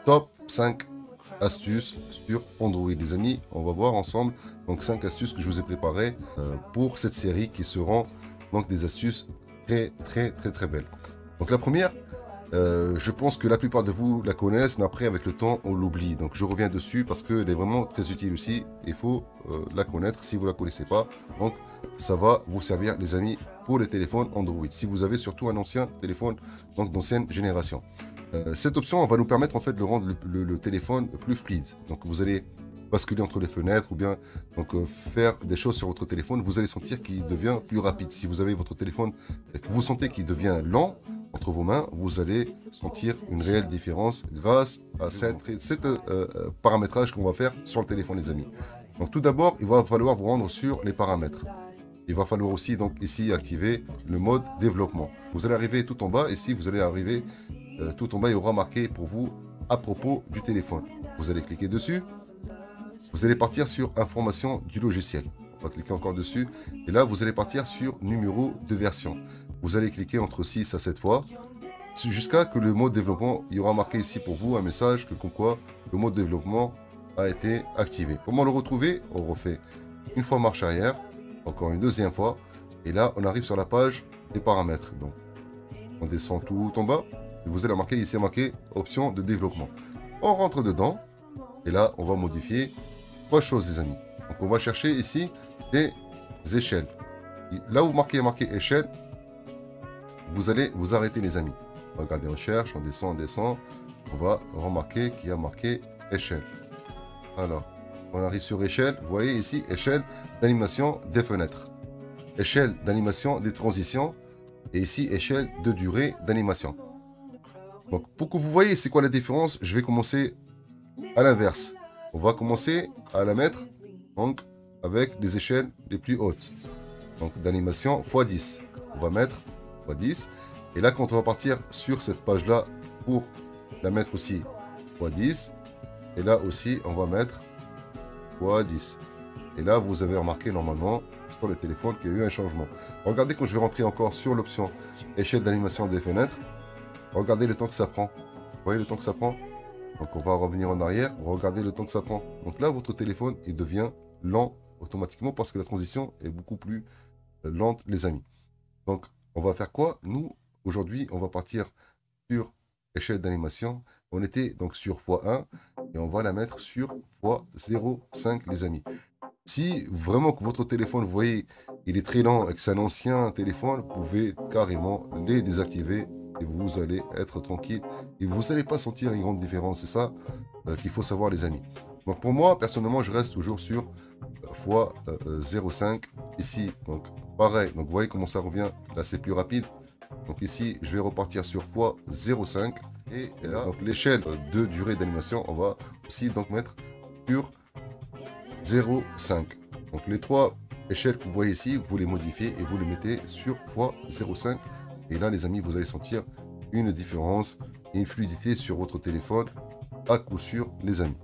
top 5 astuces sur Android. Les amis, on va voir ensemble donc 5 astuces que je vous ai préparées pour cette série qui seront donc des astuces très belles. Donc la première, je pense que la plupart de vous la connaissent, mais après avec le temps on l'oublie. Donc je reviens dessus parce qu'elle est vraiment très utile aussi. Il faut la connaître si vous la connaissez pas. Donc ça va vous servir les amis pour les téléphones Android. Si vous avez surtout un ancien téléphone donc d'ancienne génération. Cette option va nous permettre en fait de rendre le téléphone plus fluide. Donc vous allez basculer entre les fenêtres ou bien donc faire des choses sur votre téléphone, vous allez sentir qu'il devient plus rapide. Si vous avez votre téléphone et que vous sentez qu'il devient lent entre vos mains, vous allez sentir une réelle différence grâce à cet paramétrage qu'on va faire sur le téléphone les amis. Donc tout d'abord, il va falloir vous rendre sur les paramètres. Il va falloir aussi donc ici activer le mode développement. Vous allez arriver tout en bas, ici vous allez arriver tout en bas, il y aura marqué pour vous à propos du téléphone. Vous allez cliquer dessus. Vous allez partir sur information du logiciel. On va cliquer encore dessus. Et là, vous allez partir sur numéro de version. Vous allez cliquer entre 6 à 7 fois. Jusqu'à que le mode développement, il y aura marqué ici pour vous un message que comme quoi le mode développement a été activé. Comment le retrouver? On refait une fois marche arrière, encore une deuxième fois. Et là, on arrive sur la page des paramètres. Donc, on descend tout en bas. Et vous allez marquer ici marqué option de développement. On rentre dedans. Et là, on va modifier trois choses, les amis. Donc, on va chercher ici les échelles. Là où vous marquez échelle, vous allez vous arrêter, les amis. Regardez, on cherche, on descend. On va remarquer qu'il y a marqué échelle. Alors, on arrive sur échelle. Vous voyez ici, échelle d'animation des fenêtres. Échelle d'animation des transitions. Et ici, échelle de durée d'animation. Donc, pour que vous voyez c'est quoi la différence, je vais commencer à l'inverse. On va commencer à la mettre donc, avec des échelles les plus hautes. Donc d'animation x10. On va mettre x10. Et là, quand on va partir sur cette page-là pour la mettre aussi x10. Et là aussi, on va mettre x10. Et là, vous avez remarqué normalement sur le téléphone qu'il y a eu un changement. Regardez quand je vais rentrer encore sur l'option échelle d'animation des fenêtres. Regardez le temps que ça prend. Vous voyez le temps que ça prend? Donc on va revenir en arrière, regardez le temps que ça prend. Donc là, votre téléphone, il devient lent automatiquement parce que la transition est beaucoup plus lente, les amis. Donc on va faire quoi? Nous, aujourd'hui, on va partir sur échelle d'animation. On était donc sur x1 et on va la mettre sur x0,5, les amis. Si vraiment que votre téléphone, vous voyez, il est très lent et que c'est un ancien téléphone, vous pouvez carrément les désactiver et vous allez être tranquille et vous n'allez pas sentir une grande différence. C'est ça qu'il faut savoir, les amis. Donc pour moi, personnellement, je reste toujours sur x0,5 ici. Donc pareil, donc vous voyez comment ça revient. Là, c'est plus rapide. Donc ici, je vais repartir sur x0,5 et là, donc l'échelle de durée d'animation, on va aussi donc mettre sur 0,5. Donc les trois échelles que vous voyez ici, vous les modifiez et vous les mettez sur x0,5. Et là, les amis, vous allez sentir une différence et une fluidité sur votre téléphone à coup sûr, les amis.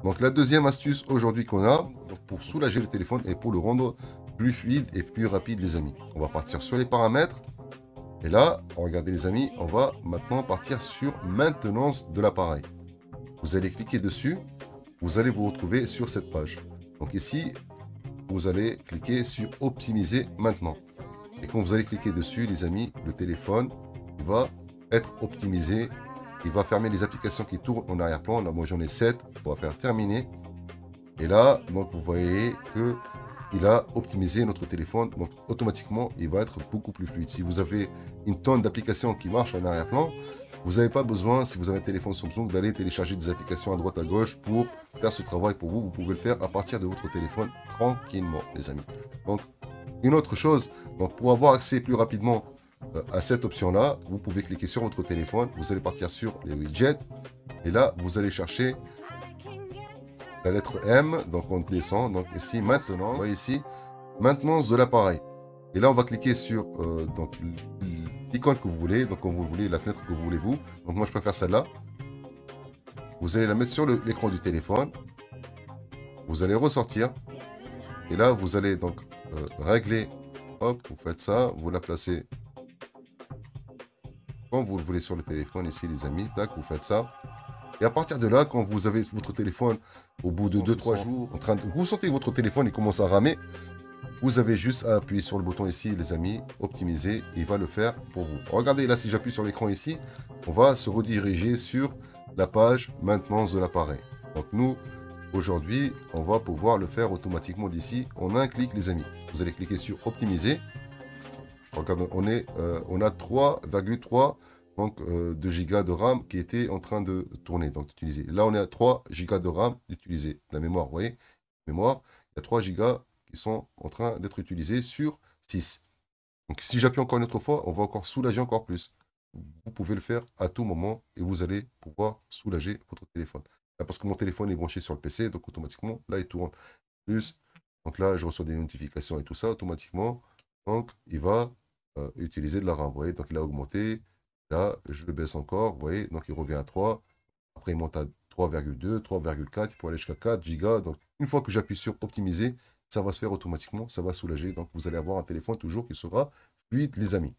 Donc la deuxième astuce aujourd'hui qu'on a pour soulager le téléphone et pour le rendre plus fluide et plus rapide, les amis. On va partir sur les paramètres. Et là, regardez les amis, on va maintenant partir sur maintenance de l'appareil. Vous allez cliquer dessus. Vous allez vous retrouver sur cette page. Donc ici, vous allez cliquer sur optimiser maintenant. Et quand vous allez cliquer dessus, les amis, le téléphone va être optimisé. Il va fermer les applications qui tournent en arrière-plan. Là, moi, j'en ai 7. On va faire terminer. Et là, donc, vous voyez que il a optimisé notre téléphone. Donc, automatiquement, il va être beaucoup plus fluide. Si vous avez une tonne d'applications qui marchent en arrière-plan, vous n'avez pas besoin, si vous avez un téléphone Samsung, d'aller télécharger des applications à droite à gauche pour faire ce travail pour vous. Vous pouvez le faire à partir de votre téléphone tranquillement, les amis. Donc, une autre chose, donc pour avoir accès plus rapidement à cette option-là, vous pouvez cliquer sur votre téléphone, vous allez partir sur les widgets, et là, vous allez chercher la lettre M, donc on descend, donc ici, maintenance, vous voyez ici, maintenance de l'appareil. Et là, on va cliquer sur donc l'icône que vous voulez, donc quand vous voulez, la fenêtre que vous voulez vous. Donc moi, je préfère celle-là. Vous allez la mettre sur l'écran du téléphone. Vous allez ressortir. Et là, vous allez donc régler. Hop, vous faites ça. Vous la placez comme vous le voulez sur le téléphone ici, les amis. Tac, vous faites ça. Et à partir de là, quand vous avez votre téléphone, au bout de 2-3 jours, vous sentez que votre téléphone il commence à ramer, vous avez juste à appuyer sur le bouton ici, les amis, optimiser, il va le faire pour vous. Regardez là, si j'appuie sur l'écran ici, on va se rediriger sur la page maintenance de l'appareil. Donc nous, aujourd'hui, on va pouvoir le faire automatiquement d'ici en un clic, les amis. Vous allez cliquer sur optimiser. Regardez, on a 3,3 donc de gigas de RAM qui était en train de tourner, donc d'utiliser. Là, on est à 3 gigas de RAM d'utiliser. La mémoire, vous voyez, mémoire, il y a 3 gigas qui sont en train d'être utilisés sur 6. Donc, si j'appuie encore une autre fois, on va encore soulager encore plus. Vous pouvez le faire à tout moment et vous allez pouvoir soulager votre téléphone. Là, parce que mon téléphone est branché sur le PC, donc automatiquement, là, il tourne plus. Donc là, je reçois des notifications et tout ça automatiquement. Donc, il va utiliser de la RAM. Vous voyez, donc il a augmenté. Là, je le baisse encore. Vous voyez, donc il revient à 3. Après, il monte à 3,2, 3,4. Il peut aller jusqu'à 4 gigas. Donc, une fois que j'appuie sur optimiser, ça va se faire automatiquement. Ça va soulager. Donc, vous allez avoir un téléphone toujours qui sera fluide, les amis.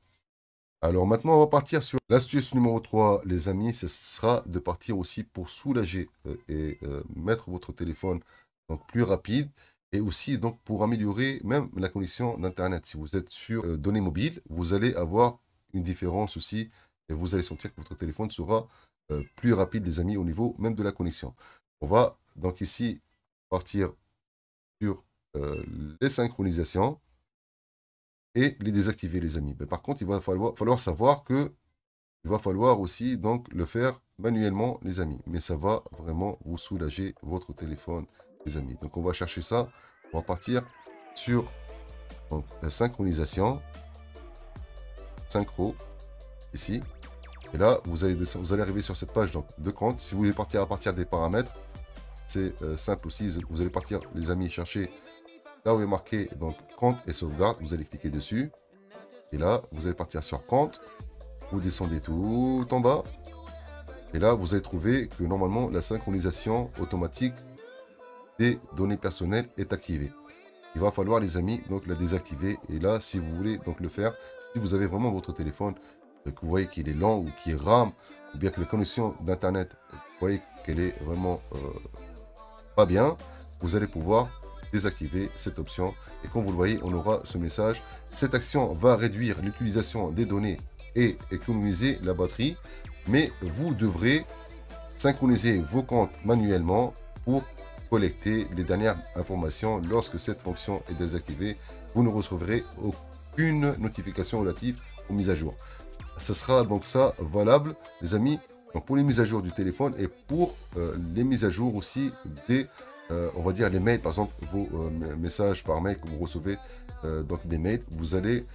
Alors maintenant, on va partir sur l'astuce numéro 3, les amis. Ce sera de partir aussi pour soulager et mettre votre téléphone donc, plus rapide. Et aussi donc pour améliorer même la connexion d'Internet. Si vous êtes sur données mobiles, vous allez avoir une différence aussi. Et vous allez sentir que votre téléphone sera plus rapide, les amis, au niveau même de la connexion. On va donc ici partir sur les synchronisations et les désactiver, les amis. Mais par contre, il va falloir savoir que il va falloir aussi donc le faire manuellement, les amis. Mais ça va vraiment vous soulager votre téléphone, les amis. Donc on va chercher ça. On va partir sur donc, la synchronisation, synchro, ici. Et là, vous allez arriver sur cette page donc, de compte. Si vous voulez partir à partir des paramètres, c'est simple aussi. Vous allez partir, les amis, chercher là où est marqué donc compte et sauvegarde. Vous allez cliquer dessus. Et là, vous allez partir sur compte. Vous descendez tout en bas. Et là, vous allez trouver que normalement, la synchronisation automatique des données personnelles est activée. Il va falloir, les amis, donc la désactiver. Et là, si vous voulez donc le faire, si vous avez vraiment votre téléphone, que vous voyez qu'il est lent ou qu'il rame, ou bien que la connexion d'Internet, vous voyez qu'elle est vraiment pas bien, vous allez pouvoir désactiver cette option. Et comme vous le voyez, on aura ce message. Cette action va réduire l'utilisation des données et économiser la batterie, mais vous devrez synchroniser vos comptes manuellement pour collecter les dernières informations. Lorsque cette fonction est désactivée, vous ne recevrez aucune notification relative aux mises à jour. Ce sera donc ça valable, les amis, donc pour les mises à jour du téléphone et pour les mises à jour aussi des, on va dire les mails, par exemple vos messages par mail que vous recevez, donc des mails, vous allez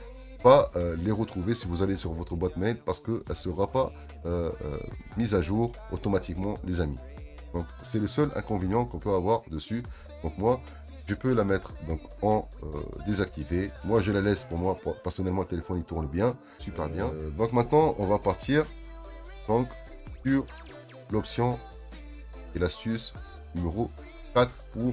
pas les retrouver si vous allez sur votre boîte mail parce qu'elle ne sera pas mise à jour automatiquement, les amis. Donc c'est le seul inconvénient qu'on peut avoir dessus. Donc moi, je peux la mettre donc en désactivé. Moi, je la laisse pour moi. Personnellement, le téléphone, il tourne bien, super bien. Donc maintenant, on va partir donc sur l'option et l'astuce numéro 4 pour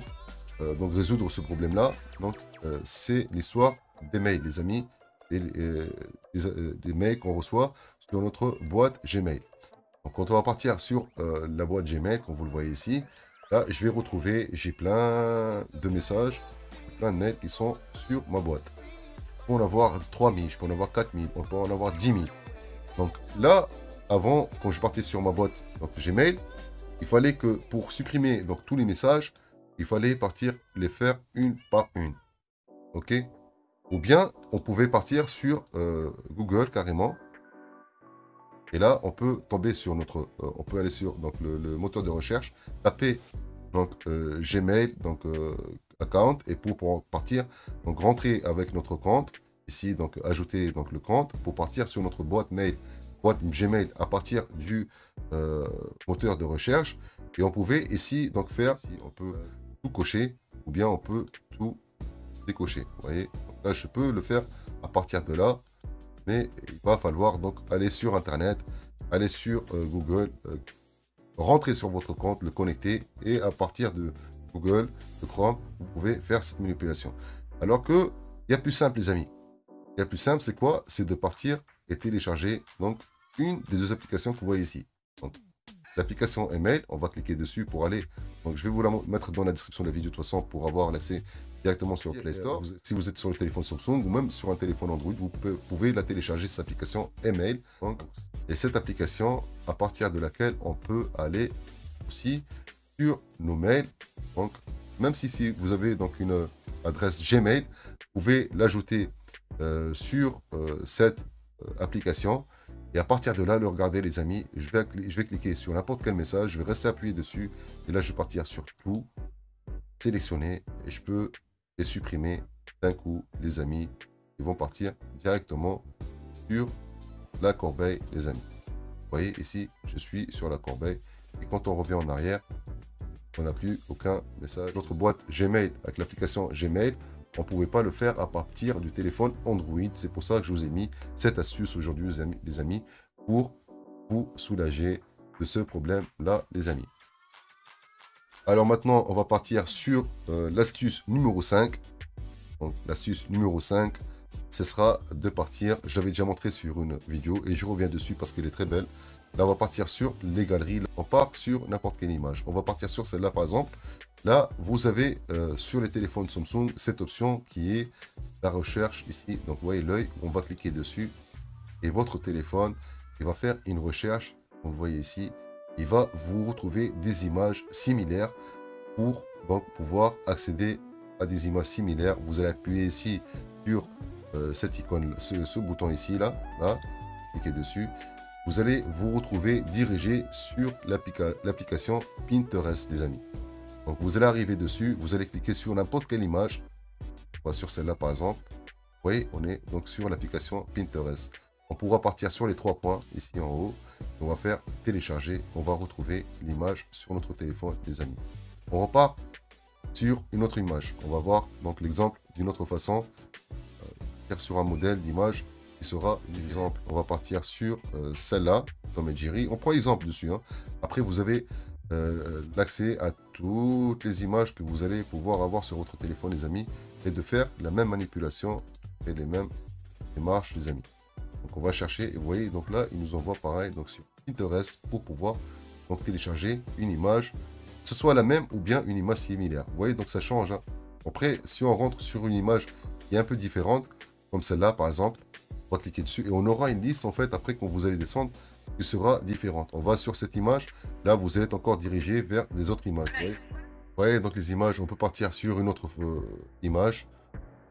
donc résoudre ce problème-là. Donc c'est l'histoire des mails, les amis, et des mails qu'on reçoit sur notre boîte Gmail. Donc quand on va partir sur la boîte Gmail, comme vous le voyez ici, là je vais retrouver, j'ai plein de messages, plein de mails qui sont sur ma boîte. Je peux en avoir 3000, je peux en avoir 4000, on peut en avoir 10 000. Donc là, avant, quand je partais sur ma boîte donc Gmail, il fallait que pour supprimer donc tous les messages, il fallait partir les faire une par une. Ok? Ou bien on pouvait partir sur Google carrément. Et là, on peut tomber sur notre, on peut aller sur donc le moteur de recherche, taper donc Gmail, donc account, et pour partir, donc rentrer avec notre compte ici, donc ajouter donc le compte pour partir sur notre boîte mail, boîte Gmail à partir du moteur de recherche. Et on pouvait ici donc faire, si on peut tout cocher, ou bien on peut tout décocher. Vous voyez, donc là je peux le faire à partir de là. Mais il va falloir donc aller sur Internet, aller sur Google, rentrer sur votre compte, le connecter et à partir de Google, de Chrome, vous pouvez faire cette manipulation. Alors que il y a plus simple, les amis. Il y a plus simple, c'est quoi? C'est de partir et télécharger donc une des deux applications que vous voyez ici. Donc, l'application email. On va cliquer dessus pour aller. Donc, je vais vous la mettre dans la description de la vidéo de toute façon pour avoir l'accès directement sur le Play Store. Si vous êtes sur le téléphone Samsung ou même sur un téléphone Android, vous pouvez la télécharger, cette application email. Donc, et cette application, à partir de laquelle on peut aller aussi sur nos mails. Donc, même si vous avez donc une adresse Gmail, vous pouvez l'ajouter sur cette application. Et à partir de là, le regarder les amis, je vais cliquer sur n'importe quel message, je vais rester appuyé dessus. Et là, je vais partir sur tout, sélectionner et je peux les supprimer d'un coup, les amis. Ils vont partir directement sur la corbeille, les amis. Vous voyez ici, je suis sur la corbeille. Et quand on revient en arrière, on n'a plus aucun message. Notre boîte Gmail avec l'application Gmail, on ne pouvait pas le faire à partir du téléphone Android. C'est pour ça que je vous ai mis cette astuce aujourd'hui, les amis, pour vous soulager de ce problème-là, les amis. Alors maintenant, on va partir sur l'astuce numéro 5. Donc l'astuce numéro 5, ce sera de partir, j'avais déjà montré sur une vidéo et je reviens dessus parce qu'elle est très belle. Là, on va partir sur les galeries. On part sur n'importe quelle image. On va partir sur celle-là, par exemple. Là, vous avez sur les téléphones Samsung cette option qui est la recherche ici. Donc, vous voyez l'œil, on va cliquer dessus et votre téléphone, il va faire une recherche. Vous voyez ici, il va vous retrouver des images similaires pour donc pouvoir accéder à des images similaires. Vous allez appuyer ici sur cette icône, ce bouton ici, là, cliquez dessus. Vous allez vous retrouver dirigé sur l'application Pinterest, les amis. Donc, vous allez arriver dessus, vous allez cliquer sur n'importe quelle image. On va sur celle-là, par exemple. Vous voyez, on est donc sur l'application Pinterest. On pourra partir sur les 3 points, ici en haut. On va faire télécharger. On va retrouver l'image sur notre téléphone, les amis. On repart sur une autre image. On va voir donc l'exemple d'une autre façon. Sur un modèle d'image qui sera divisé. On va partir sur celle-là, Tom et Jerry. On prend exemple dessus. Hein. Après, vous avez l'accès à toutes les images que vous allez pouvoir avoir sur votre téléphone, les amis, et de faire la même manipulation et les mêmes démarches, les amis. Donc, on va chercher, et vous voyez, donc là, il nous envoie pareil donc sur Pinterest pour pouvoir donc télécharger une image, que ce soit la même ou bien une image similaire. Vous voyez, donc ça change. Hein. Après, si on rentre sur une image qui est un peu différente, comme celle-là, par exemple, on va cliquer dessus et on aura une liste, en fait, après, quand vous allez descendre, qui sera différente. On va sur cette image. Là, vous allez être encore dirigé vers des autres images. Vous voyez, donc les images, on peut partir sur une autre image.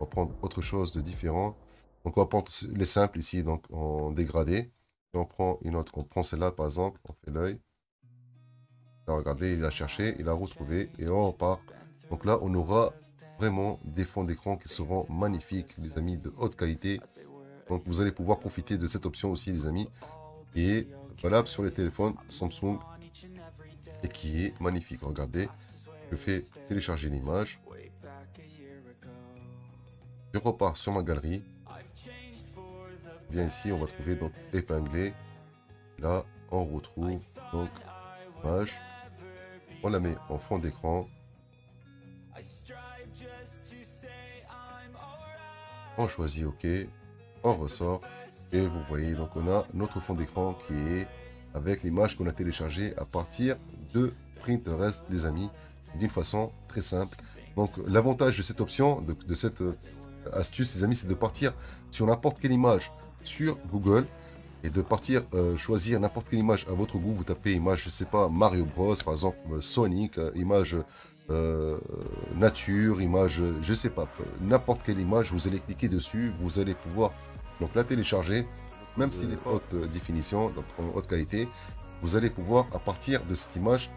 On va prendre autre chose de différent. Donc, on va prendre les simples ici, donc en dégradé. Et on prend une autre. On prend celle-là, par exemple. On fait l'œil. Regardez, il a cherché, il a retrouvé et on repart. Donc là, on aura vraiment des fonds d'écran qui seront magnifiques, les amis, de haute qualité. Donc vous allez pouvoir profiter de cette option aussi, les amis, qui est valable sur les téléphones Samsung et qui est magnifique. Regardez, je fais télécharger l'image. Je repars sur ma galerie. Je viens ici, on va trouver donc épinglé. Là, on retrouve donc l'image. On la met en fond d'écran. On choisit OK, on ressort et vous voyez donc on a notre fond d'écran qui est avec l'image qu'on a téléchargée à partir de Pinterest, les amis, d'une façon très simple. Donc l'avantage de cette option, de cette astuce, les amis, c'est de partir sur n'importe quelle image sur Google et de partir choisir n'importe quelle image à votre goût. Vous tapez image, je sais pas, Mario Bros, par exemple, Sonic, image nature, image, je sais pas, n'importe quelle image, vous allez cliquer dessus, vous allez pouvoir donc la télécharger, même s'il est haute définition, donc en haute qualité, vous allez pouvoir à partir de cette image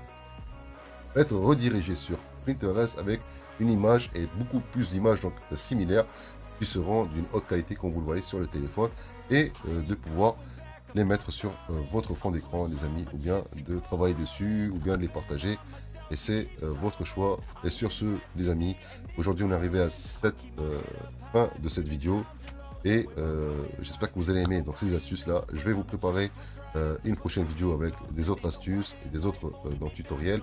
être redirigé sur Pinterest avec une image et beaucoup plus d'images donc similaires qui seront d'une haute qualité comme vous le voyez sur le téléphone et de pouvoir les mettre sur votre fond d'écran, les amis, ou bien de travailler dessus, ou bien de les partager. Et c'est votre choix. Et sur ce, les amis, aujourd'hui on est arrivé à cette fin de cette vidéo. Et j'espère que vous allez aimer donc ces astuces là. Je vais vous préparer une prochaine vidéo avec des autres astuces et des autres tutoriels.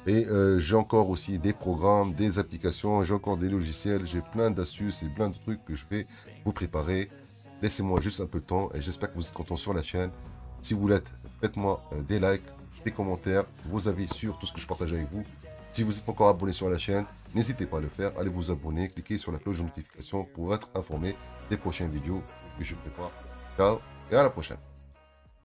Et j'ai encore aussi des programmes, des applications, j'ai encore des logiciels, j'ai plein d'astuces et plein de trucs que je vais vous préparer. Laissez-moi juste un peu de temps et j'espère que vous êtes contents sur la chaîne. Si vous l'êtes, faites-moi des likes, des commentaires, vos avis sur tout ce que je partage avec vous. Si vous n'êtes pas encore abonné sur la chaîne, n'hésitez pas à le faire. Allez vous abonner, cliquez sur la cloche de notification pour être informé des prochaines vidéos que je prépare. Ciao et à la prochaine.